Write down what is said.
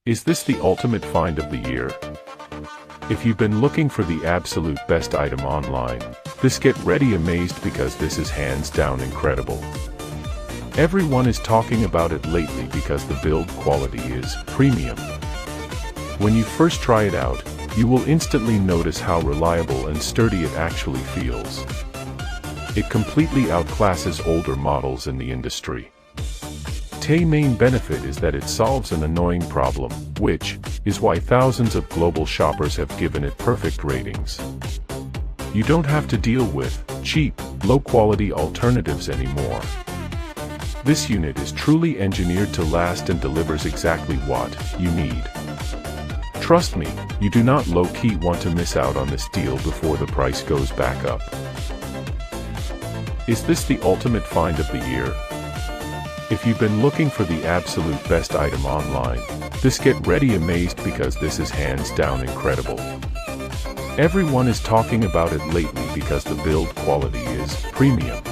Is this the ultimate find of the year? If you've been looking for the absolute best item online, get ready amazed because this is hands down incredible. Everyone is talking about it lately because the build quality is premium. When you first try it out, you will instantly notice how reliable and sturdy it actually feels. It completely outclasses older models in the industry. Ta's main benefit is that it solves an annoying problem, which is why thousands of global shoppers have given it perfect ratings. You don't have to deal with cheap, low-quality alternatives anymore. This unit is truly engineered to last and delivers exactly what you need. Trust me, you do not low-key want to miss out on this deal before the price goes back up. Is this the ultimate find of the year? If you've been looking for the absolute best item online, get ready amazed because this is hands down incredible. Everyone is talking about it lately because the build quality is premium.